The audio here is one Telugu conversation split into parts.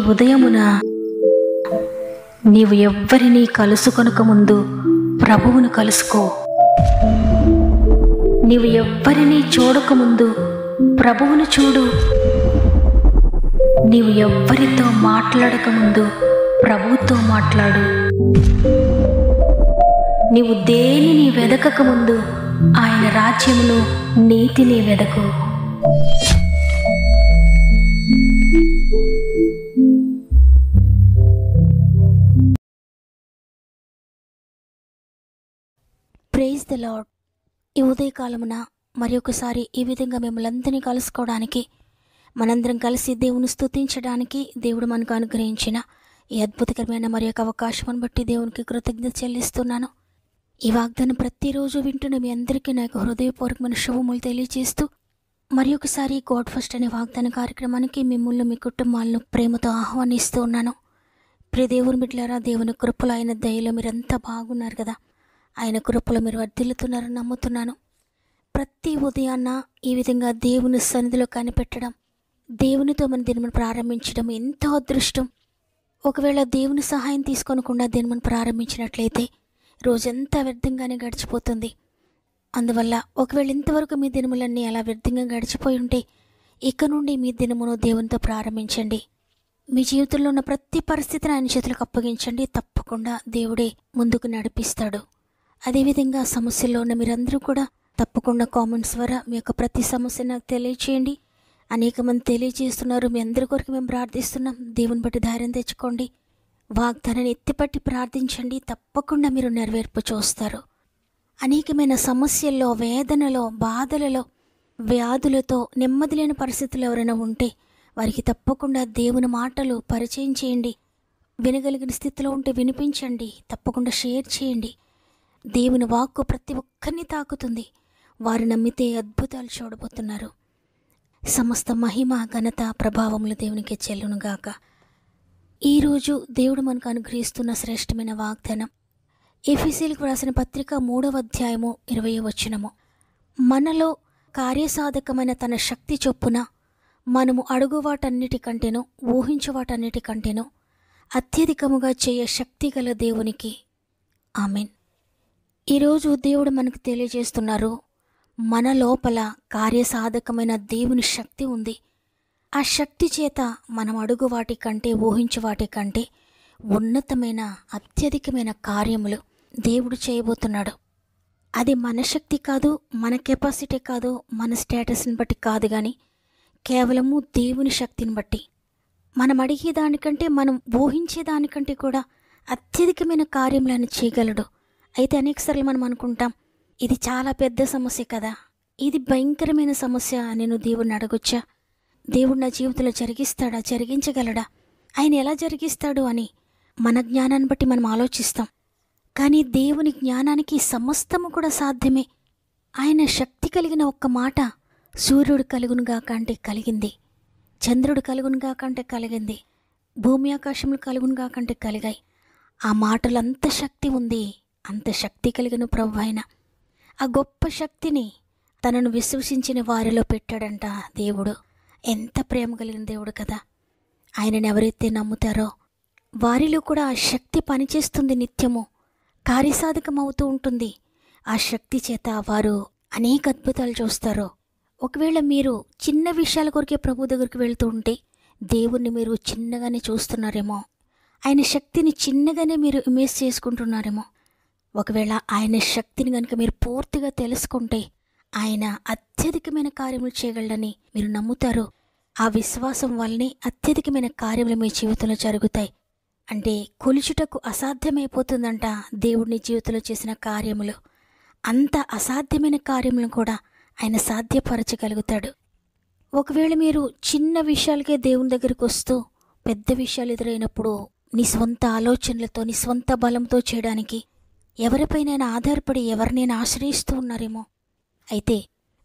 ఉదయమున నీవు ఎవ్వరినీ కలుసుకొనక ముందు ప్రభువును కలుసుకో. నీవు ఎవ్వరినీ చూడకముందు ప్రభువును చూడు. నీవు ఎవ్వరితో మాట్లాడకముందు ప్రభువుతో మాట్లాడు. నీవు దేనిని వెదకకముందు ఆయన రాజ్యమును, నీతిని వెదకు. Praise the lord. ఈ ఉదయకాలమున మరి ఒకసారి ఈ విధంగా మిమ్మల్ందరినీ కలుసుకోవడానికి, మనందరం కలిసి దేవుని స్తుతించడానికి దేవుడు మనకు అనుగ్రహించిన ఈ అద్భుతకరమైన మరి యొక్క అవకాశం బట్టి దేవునికి కృతజ్ఞత చెల్లిస్తున్నాను. ఈ వాగ్దానం ప్రతిరోజు వింటున్న మీ అందరికీ నా యొక్క హృదయపూర్వకమైన శుభములు తెలియజేస్తూ మరి ఒకసారి గాడ్ ఫస్ట్ అనే వాగ్దాన కార్యక్రమానికి మిమ్మల్ని, మీ కుటుంబాలను ప్రేమతో ఆహ్వానిస్తూ ఉన్నాను. ప్రియ దేవుని బిడ్డలారా, దేవుని కృపలో, ఆయన దయలో మీరంతా బాగున్నారు కదా. ఆయన కృపలో మీరు వర్ధిల్లుతున్నారని నమ్ముతున్నాను. ప్రతి ఉదయాన్న ఈ విధంగా దేవుని సన్నిధిలో కనిపెట్టడం, దేవునితో మన దినమును ప్రారంభించడం ఎంతో అదృష్టం. ఒకవేళ దేవుని సహాయం తీసుకోనకుండా దినమును ప్రారంభించినట్లయితే రోజంతా వ్యర్థంగానే గడిచిపోతుంది. అందువల్ల ఒకవేళ ఇంతవరకు మీ దినములన్నీ అలా వ్యర్థంగా గడిచిపోయి ఉంటే ఇక నుండి మీ దినమును దేవునితో ప్రారంభించండి. మీ జీవితంలో ఉన్న ప్రతి పరిస్థితిని ఆయన చేతులకు అప్పగించండి. తప్పకుండా దేవుడే ముందుకు నడిపిస్తాడు. అదేవిధంగా సమస్యల్లో ఉన్న మీరందరూ కూడా తప్పకుండా కామెంట్స్ ద్వారా మీ యొక్క ప్రతి సమస్య నాకు తెలియచేయండి. అనేక మంది తెలియజేస్తున్నారు. మీ అందరి కొరకు మేము ప్రార్థిస్తున్నాం. దేవుని బట్టి ధైర్యం తెచ్చుకోండి. వాగ్దానాన్ని ఎత్తిపట్టి ప్రార్థించండి. తప్పకుండా మీరు నెరవేర్పు చూస్తారు. అనేకమైన సమస్యల్లో, వేదనలో, బాధలలో, వ్యాధులతో నెమ్మది లేని పరిస్థితులు ఎవరైనా ఉంటే వారికి తప్పకుండా దేవుని మాటలు పరిచయం చేయండి. వినగలిగిన స్థితిలో ఉంటే వినిపించండి. తప్పకుండా షేర్ చేయండి. దేవుని వాక్కు ప్రతి ఒక్కరిని తాకుతుంది. వారు నమ్మితే అద్భుతాలు చూడబోతున్నారు. సమస్త మహిమ, ఘనత, ప్రభావములు దేవునికి చెల్లునుగాక. ఈరోజు దేవుడు మనకు అనుగ్రహిస్తున్న శ్రేష్టమైన వాగ్దానం ఎఫెసీయులకు రాసిన పత్రిక 3వ అధ్యాయము 20వ వచనము. మనలో కార్యసాధకమైన తన శక్తి చొప్పున మనము అడుగు వాటన్నిటికంటేనూ, ఊహించు వాటన్నిటికంటేనూ అత్యధికముగా చేయ శక్తి గల దేవునికి ఆమెన్. ఈరోజు దేవుడు మనకు తెలియజేస్తున్నారు, మన లోపల కార్యసాధకమైన దేవుని శక్తి ఉంది. ఆ శక్తి చేత మనం అడుగు వాటి కంటే, ఊహించు వాటి కంటే ఉన్నతమైన, అత్యధికమైన కార్యములు దేవుడు చేయబోతున్నాడు. అది మన శక్తి కాదు, మన కెపాసిటీ కాదు, మన స్టేటస్ని బట్టి కాదు, కానీ కేవలము దేవుని శక్తిని బట్టి. మనం అడిగేదానికంటే, మనం ఊహించేదానికంటే కూడా అత్యధికమైన కార్యములను చేయగలడు. అయితే అనేకసార్లు మనం అనుకుంటాం, ఇది చాలా పెద్ద సమస్య కదా, ఇది భయంకరమైన సమస్య, నేను దేవుడిని అడగొచ్చా, దేవుడు నా జీవితంలో జరిగిస్తాడా, జరిగించగలడా, ఆయన ఎలా జరిగిస్తాడు అని మన జ్ఞానాన్ని బట్టి మనం ఆలోచిస్తాం. కానీ దేవుని జ్ఞానానికి సమస్తము కూడా సాధ్యమే. ఆయన శక్తి కలిగిన ఒక్క మాట, సూర్యుడు కలుగునుగాక అంటే కలిగింది, చంద్రుడు కలుగునుగాక అంటే కలిగింది, భూమి ఆకాశములు కలుగునుగాక అంటే కలిగాయి. ఆ మాటలు అంత శక్తి ఉంది. అంత శక్తి కలిగిన ప్రభు ఆయన ఆ గొప్ప శక్తిని తనను విశ్వసించిన వారిలో పెట్టాడంట దేవుడు. ఎంత ప్రేమ కలిగిన దేవుడు కదా. ఆయనను ఎవరైతే నమ్ముతారో వారిలో కూడా ఆ శక్తి పనిచేస్తుంది, నిత్యము కార్యసాధకం అవుతూ ఉంటుంది. ఆ శక్తి చేత వారు అనేక అద్భుతాలు చూస్తారు. ఒకవేళ మీరు చిన్న విషయాల కొరకే ప్రభు దగ్గరికి వెళ్తూ ఉంటే దేవుణ్ణి మీరు చిన్నగానే చూస్తున్నారేమో, ఆయన శక్తిని చిన్నగానే మీరు ఇమేజ్ చేసుకుంటున్నారేమో. ఒకవేళ ఆయన శక్తిని కనుక మీరు పూర్తిగా తెలుసుకుంటే ఆయన అత్యధికమైన కార్యములు చేయగలడని మీరు నమ్ముతారు. ఆ విశ్వాసం వల్లనే అత్యధికమైన కార్యములు మీ జీవితంలో జరుగుతాయి. అంటే కొలుచుటకు అసాధ్యమైపోతుందంట దేవుడిని జీవితంలో చేసిన కార్యములు. అంత అసాధ్యమైన కార్యములను కూడా ఆయన సాధ్యపరచగలుగుతాడు. ఒకవేళ మీరు చిన్న విషయాలకే దేవుని దగ్గరికి వస్తూ పెద్ద విషయాలు ఎదురైనప్పుడు నీ స్వంత ఆలోచనలతో, నీ స్వంత బలంతో చేయడానికి ఎవరిపైనైనా ఆధారపడి ఎవరినైనా ఆశ్రయిస్తూ ఉన్నారేమో. అయితే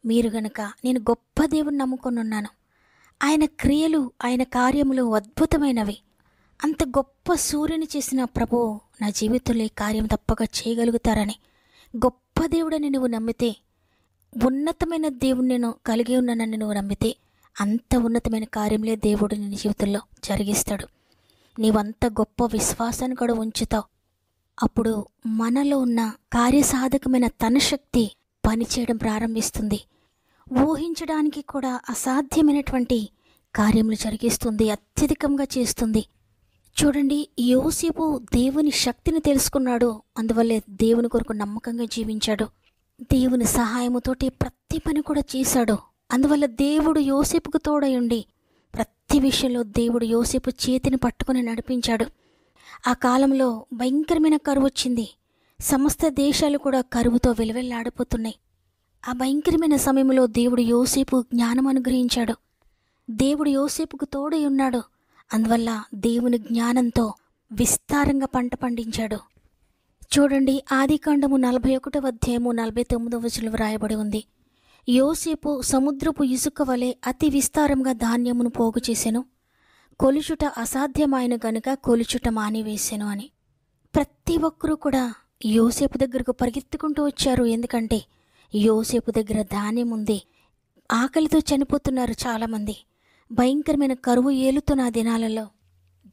మీరు గనక, నేను గొప్ప దేవుని నమ్ముకొని ఉన్నాను, ఆయన క్రియలు, ఆయన కార్యములు అద్భుతమైనవి, అంత గొప్ప సూర్యుని చేసిన ప్రభు నా జీవితంలో ఈ కార్యం తప్పక చేయగలుగుతారని గొప్ప దేవుడని నువ్వు నమ్మితే, ఉన్నతమైన దేవుని నేను కలిగి ఉన్నానని నువ్వు నమ్మితే, అంత ఉన్నతమైన కార్యంలే దేవుడు నీ జీవితంలో జరిగిస్తాడు. నీవంత గొప్ప విశ్వాసాన్ని కూడా ఉంచుతావు. అప్పుడు మనలో ఉన్న కార్యసాధకమైన తన శక్తి పనిచేయడం ప్రారంభిస్తుంది. ఊహించడానికి కూడా అసాధ్యమైనటువంటి కార్యములు జరిగిస్తుంది, అత్యధికంగా చేస్తుంది. చూడండి, యోసేపు దేవుని శక్తిని తెలుసుకున్నాడు. అందువల్లే దేవుని కొరకు నమ్మకంగా జీవించాడు. దేవుని సహాయముతోటి ప్రతి పని కూడా చేశాడు. అందువల్ల దేవుడు యోసేపుకు తోడయుండి ప్రతి విషయంలో దేవుడు యోసేపు చేతిని పట్టుకుని నడిపించాడు. ఆ కాలంలో భయంకరమైన కరువు వచ్చింది. సమస్త దేశాలు కూడా కరువుతో విలవెల్లాడిపోతున్నాయి. ఆ భయంకరమైన సమయంలో దేవుడు యోసేపు జ్ఞానం అనుగ్రహించాడు. దేవుడు యోసేపుకు తోడై ఉన్నాడు. అందువల్ల దేవుని జ్ఞానంతో విస్తారంగా పంట పండించాడు. చూడండి, ఆదికాండము 41వ అధ్యాయము 49వ వచనంలో వ్రాయబడి ఉంది, యోసేపు సముద్రపు ఇసుక వలె అతి విస్తారంగా ధాన్యమును పోగు చేసెను, కొలుచుట అసాధ్యమైన గనుక కొలుచుట మానివేసెను అని. ప్రతి ఒక్కరూ కూడా యోసేపు దగ్గరకు పరిగెత్తుకుంటూ వచ్చారు. ఎందుకంటే యోసేపు దగ్గర ధాన్యం ఉంది. ఆకలితో చనిపోతున్నారు చాలామంది. భయంకరమైన కరువు ఏలుతున్న ఆ దినాలలో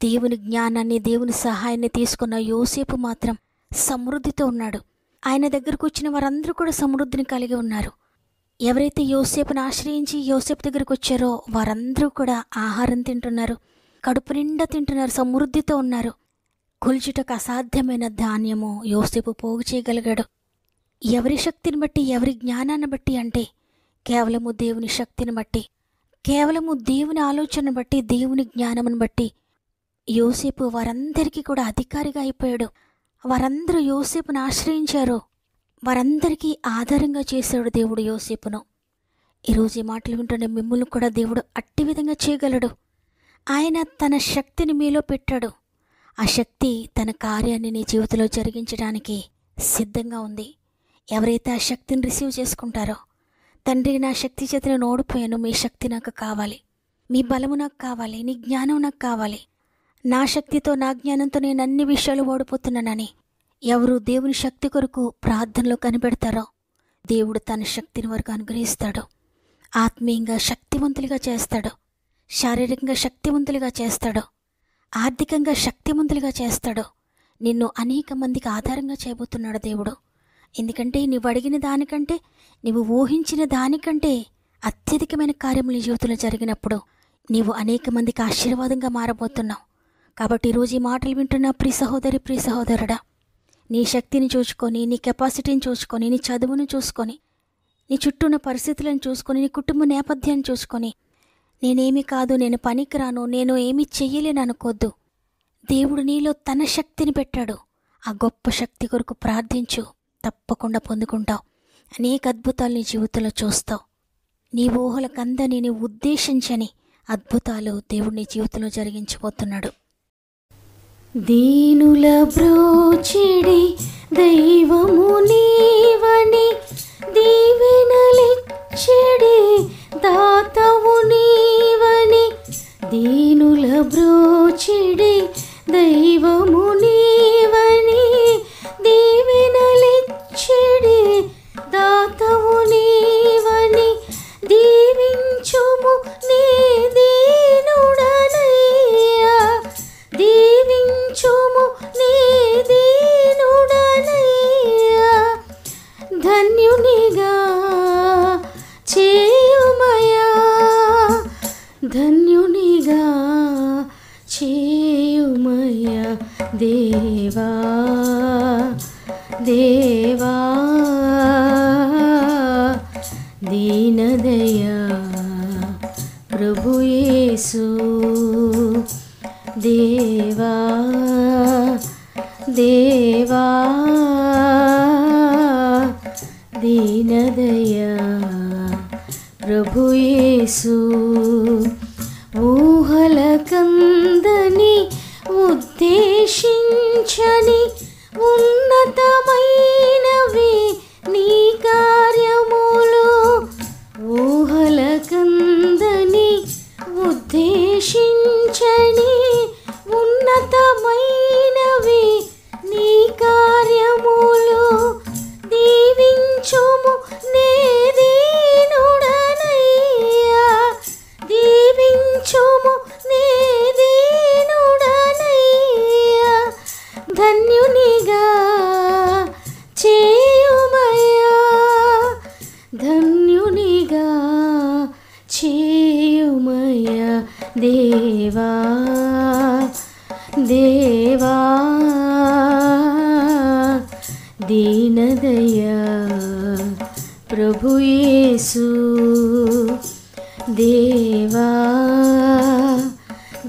దేవుని జ్ఞానాన్ని, దేవుని సహాయాన్ని తీసుకున్న యోసేపు మాత్రం సమృద్ధితో ఉన్నాడు. ఆయన దగ్గరకు వచ్చిన వారందరూ కూడా సమృద్ధిని కలిగి ఉన్నారు. ఎవరైతే యోసేపును ఆశ్రయించి యోసేపు దగ్గరకు వచ్చారో వారందరూ కూడా ఆహారం తింటున్నారు, కడుపు నిండా తింటున్నారు, సమృద్ధితో ఉన్నారు. కొలుచుటకు అసాధ్యమైన ధాన్యము యోసేపు పోగు చేయగలిగాడు. ఎవరి శక్తిని బట్టి, ఎవరి జ్ఞానాన్ని బట్టి అంటే కేవలము దేవుని శక్తిని బట్టి, కేవలము దేవుని ఆలోచన బట్టి, దేవుని జ్ఞానమును బట్టి యోసేపు వారందరికీ కూడా అధికారిగా అయిపోయాడు. వారందరూ యోసేపును ఆశ్రయించారు. వారందరికీ ఆధారంగా చేశాడు దేవుడు యోసేపును. ఈరోజు ఈ మాటలు వింటున్న మిమ్మల్ని కూడా దేవుడు అట్టి విధంగా చేయగలడు. ఆయన తన శక్తిని మీలో పెట్టాడు. ఆ శక్తి తన కార్యాన్ని నీ జీవితంలో జరిగించడానికి సిద్ధంగా ఉంది. ఎవరైతే ఆ శక్తిని రిసీవ్ చేసుకుంటారో, తండ్రి నా శక్తి చేత నేను ఓడిపోయాను, మీ శక్తి నాకు కావాలి, మీ బలము నాకు కావాలి, నీ జ్ఞానం నాకు కావాలి, నా శక్తితో నా జ్ఞానంతో నేను అన్ని విషయాలు ఓడిపోతున్నానని ఎవరు దేవుని శక్తి కొరకు ప్రార్థనలో కనిపెడతారో దేవుడు తన శక్తిని వరకు అనుగ్రహిస్తాడు. ఆత్మీయంగా శక్తివంతులుగా చేస్తాడు, శారీరకంగా శక్తివంతులుగా చేస్తాడు, ఆర్థికంగా శక్తివంతులుగా చేస్తాడు. నిన్ను అనేక మందికి ఆధారంగా చేయబోతున్నాడు దేవుడు. ఎందుకంటే నీవు అడిగిన దానికంటే, నీవు ఊహించిన దానికంటే అత్యధికమైన కార్యములు నీ జీవితంలో జరిగినప్పుడు నీవు అనేక మందికి ఆశీర్వాదంగా మారబోతున్నావు. కాబట్టి ఈరోజు ఈ మాటలు వింటున్న ప్రియ సహోదరి, ప్రియ సహోదరుడా, నీ శక్తిని చూసుకొని, నీ కెపాసిటీని చూసుకొని, నీ చదువును చూసుకొని, నీ చుట్టూ ఉన్న పరిస్థితులను చూసుకొని, నీ కుటుంబ నేపథ్యాన్ని చూసుకొని, నేనేమి కాదు, నేను పనికిరాను, నేను ఏమీ చెయ్యలేను అనుకోద్దు. దేవుడు నీలో తన శక్తిని పెట్టాడు. ఆ గొప్ప శక్తి కొరకు ప్రార్థించు, తప్పకుండా పొందుకుంటావు. అనేక అద్భుతాలు నీ జీవితంలో చూస్తావు. నీ ఊహలకందని, నీ ఉద్దేశించని అద్భుతాలు దేవుడు నీ జీవితంలో జరిగించబోతున్నాడు. దీనుల బ్రోచెడి దైవము నీవని, దీవెనలిచ్చెడి దాతవు నీవని, దీనుల బ్రోచెడి దైవము నీవని, దీవెనలిచ్చెడి దాతవు నీవని, దీవించుము నీ దీనుడనయ్యా, దీవించుము నీ దీనుడనయ్యా, ధన్యునిగా చేయుమయా, ధన్యునిగా చేయుమయా దేవా, దేవా దీనదయా ప్రభు యేసు, దేవా, దేవా దీనదయా ప్రభు యేసు, ఊహలకందని ఉద్దేశించని ఉన్నతమైనవి నీ కార్యములు, ఊహలకందని ఉద్దేశించని ఉన్నతమైనవి నీ కార్యములు, దీవించుము నే దీనుడనయ్యా, దీవించుము నే దీనుడనయ్యా, ధన్యునిగా చేయుమయ్యా, ధన్యునిగా చేయుమయ్యా దేవా, దేవా దీనదయా ప్రభు యేసు, దేవా,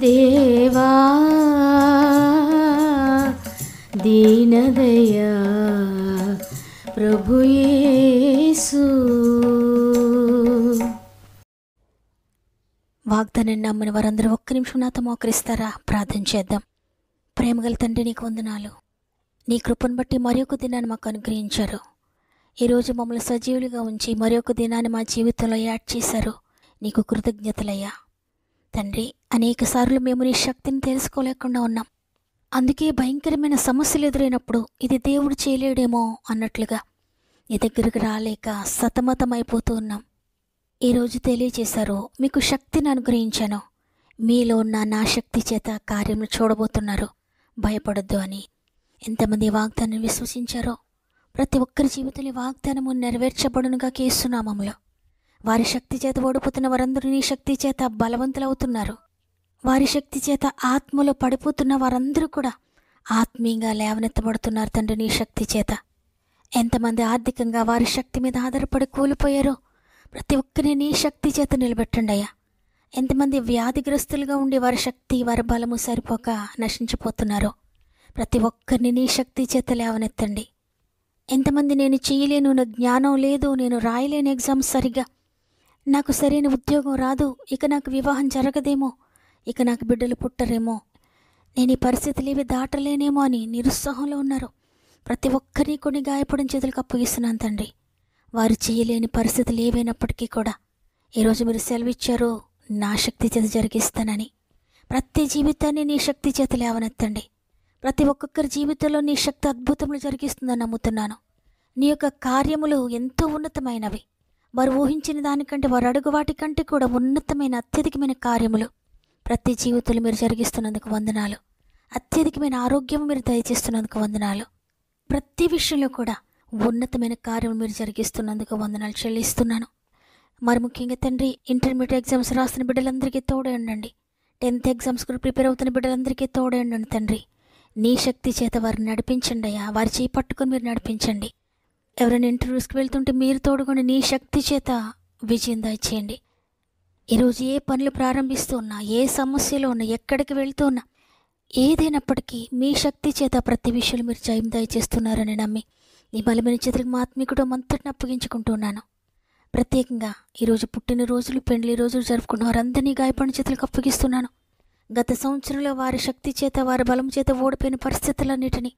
దేవా దీనదయా ప్రభు యేసు. వాగ్దానం నమ్మిన వారందరూ ఒక్క నిమిషం నాతో మోకరిస్తారా? ప్రార్థన చేద్దాం. ప్రేమగల తండ్రి, నీకు వందనాలు. నీ కృపను బట్టి మరొక దినాన్ని మాకు అనుగ్రహించారు. ఈరోజు మమ్మల్ని సజీవులుగా ఉంచి మరొక దినాన్ని మా జీవితంలో యాడ్ చేశారు. నీకు కృతజ్ఞతలయ్యా తండ్రి. అనేక సార్లు మేము నీ శక్తిని తెలుసుకోలేకుండా ఉన్నాం. అందుకే భయంకరమైన సమస్యలు ఎదురైనప్పుడు ఇది దేవుడు చేయలేడేమో అన్నట్లుగా నీ దగ్గరకు రాలేక సతమతమైపోతూ ఉన్నాం. ఈరోజు తెలియజేశారు, మీకు శక్తిని అనుగ్రహించాను, మీలో ఉన్న నా శక్తి చేత కార్యములు చూడబోతున్నారు, భయపడొద్దు అని. ఎంతమంది వాగ్దానం విశ్వసించారో ప్రతి ఒక్కరి జీవితంలో వాగ్దానము నెరవేర్చబడునుగా యేసునామములో. వారి శక్తి చేత ఓడిపోతున్న వారందరూ నీ శక్తి చేత బలవంతులవుతున్నారు. వారి శక్తి చేత ఆత్మలో పడిపోతున్న వారందరూ కూడా ఆత్మీయంగా లేవనెత్తబడుతున్నారు తండ్రి నీ శక్తి చేత. ఎంతమంది ఆర్థికంగా వారి శక్తి మీద ఆధారపడి కూలిపోయారో ప్రతి ఒక్కరిని నీ శక్తి చేత నిలబెట్టండి అయ్యా. ఎంతమంది వ్యాధిగ్రస్తులుగా ఉండి వారి శక్తి వారి బలము సరిపోక నశించిపోతున్నారో ప్రతి ఒక్కరిని నీ శక్తి చేత లేవనెత్తండి. ఎంతమంది నేను చేయలేను, నా జ్ఞానం లేదు, నేను రాయలేని ఎగ్జామ్ సరిగా, నాకు సరైన ఉద్యోగం రాదు, ఇక నాకు వివాహం జరగదేమో, ఇక నాకు బిడ్డలు పుట్టరేమో, నేను ఈ పరిస్థితులు ఏవి దాటలేనేమో అని నిరుత్సాహంలో ఉన్నారు. ప్రతి ఒక్కరిని కొన్ని గాయపడిన చేతులకు అప్పగిస్తున్నాను తండ్రి. వారు చేయలేని పరిస్థితులు ఏవైనప్పటికీ కూడా ఈరోజు మీరు సెలవిచ్చారో నా శక్తి చేత జరిగిస్తానని. ప్రతి జీవితాన్ని నీ శక్తి చేత లేవనెత్తండి. ప్రతి ఒక్కొక్కరి జీవితంలో నీ శక్తి అద్భుతములు జరిగిస్తుందని నమ్ముతున్నాను. నీ యొక్క కార్యములు ఎంతో ఉన్నతమైనవి. వారు ఊహించిన దానికంటే, వారు అడుగు వాటికంటే కూడా ఉన్నతమైన అత్యధికమైన కార్యములు ప్రతి జీవితంలో మీరు జరిగిస్తున్నందుకు వందనాలు. అత్యధికమైన ఆరోగ్యం మీరు దయచేస్తున్నందుకు వందనాలు. ప్రతి విషయంలో కూడా ఉన్నతమైన కార్యములు మీరు జరిగిస్తున్నందుకు వందనాలు చెల్లిస్తున్నాను. మరి ముఖ్యంగా తండ్రి, ఇంటర్మీడియట్ ఎగ్జామ్స్ రాస్తున్న బిడ్డలందరికీ తోడే ఉండండి. 10th ఎగ్జామ్స్ కూడా ప్రిపేర్ అవుతున్న బిడ్డలందరికీ తోడే ఉండండి తండ్రి. నీ శక్తి చేత వారిని నడిపించండి అయ్యా. వారి చేయి పట్టుకొని మీరు నడిపించండి. ఎవరైనా ఇంటర్వ్యూస్కి వెళ్తుంటే మీరు తోడుకొని నీ శక్తి చేత విజయం దయచేయండి. ఈరోజు ఏ పనులు ప్రారంభిస్తూ ఉన్నా, ఏ సమస్యలో ఉన్నా, ఎక్కడికి వెళ్తూ ఉన్నా, ఏదైనప్పటికీ మీ శక్తి చేత ప్రతి విషయంలో మీరు జయం దయచేస్తున్నారని నమ్మి నీ బలమైన చేతులకు మా ఆత్మీకుడు అంతటిని అప్పగించుకుంటున్నాను. ప్రత్యేకంగా ఈరోజు పుట్టినరోజులు, పెండ్లి రోజులు జరుపుకున్న వారందరినీ గాయపడిన చేతులకు అప్పగిస్తున్నాను. గత సంవత్సరంలో వారి శక్తి చేత, వారి బలం చేత ఓడిపోయిన పరిస్థితులన్నిటినీ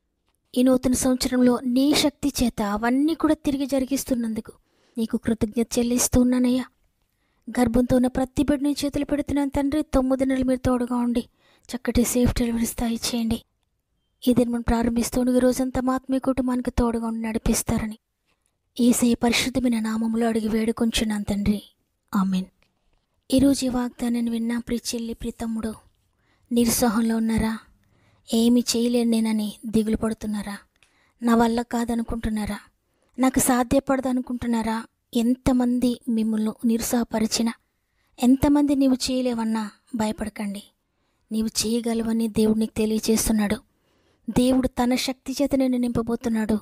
ఈ నూతన సంవత్సరంలో నీ శక్తి చేత అవన్నీ కూడా తిరిగి జరిగిస్తున్నందుకు నీకు కృతజ్ఞత చెల్లిస్తూ ఉన్నానయ్యా. గర్భంతో ఉన్న ప్రతి బిడ్డని చేతులు పెడుతున్నాను తండ్రి. 9 నెలలు మీరు తోడుగా ఉండి చక్కటి సేఫ్ డెలివరీ స్థాయి చేయండి. ఇది మనం ప్రారంభిస్తూ ఈ రోజంతా మా ఆత్మీయ కుటుంబానికి తోడుగా ఉండి నడిపిస్తారని యేసయ్య పరిశుద్ధమైన నామములో అడిగి వేడుకొంచున్నాను తండ్రి. ఆమెన్. ఈరోజు ఈ వాగ్దానాన్ని విన్నా ప్రియ చెల్లి, ప్రియ తమ్ముడు, నిరుత్సాహంలో ఉన్నారా? ఏమి చేయలేను నేనని దిగులు పడుతున్నారా? నా వల్ల కాదనుకుంటున్నారా? నాకు సాధ్యపడదు అనుకుంటున్నారా? ఎంతమంది మిమ్మల్ని నిరుత్సాహపరిచినా, ఎంతమంది నీవు చేయలేవన్నా భయపడకండి. నీవు చేయగలవని దేవుడు నీకు తెలియజేస్తున్నాడు. దేవుడు తన శక్తి చేత నిన్ను నింపబోతున్నాడు.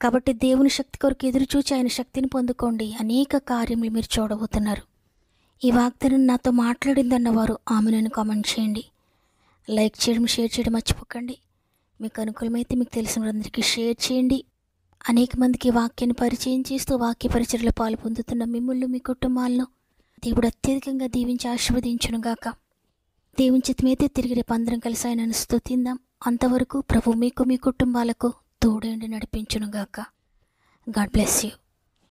కాబట్టి దేవుని శక్తి కొరకు ఎదురుచూచి ఆయన శక్తిని పొందుకోండి. అనేక కార్యములు మీరు చూడబోతున్నారు. ఈ వాగ్దానం నాతో మాట్లాడిందన్నవారు ఆమెను కామెంట్ చేయండి. లైక్ చేయడం, షేర్ చేయడం మర్చిపోకండి. మీకు అనుకూలమైతే మీకు తెలిసిన వారందరికీ షేర్ చేయండి. అనేక మందికి వాక్యాన్ని పరిచయం చేస్తూ వాక్య పరిచర్యలో పాలు పొందుతున్న మిమ్మల్ని, మీ కుటుంబాలను దేవుడు అత్యధికంగా దీవించి ఆశీర్వదించునుగాక. దేవుని చిత్తమైతే తిరిగి రేపు అందరం కలిసి ఆయనను స్తుతిందాం. అంతవరకు ప్రభు మీకు, మీ కుటుంబాలకు తోడేండి నడిపించునుగాక. God bless you.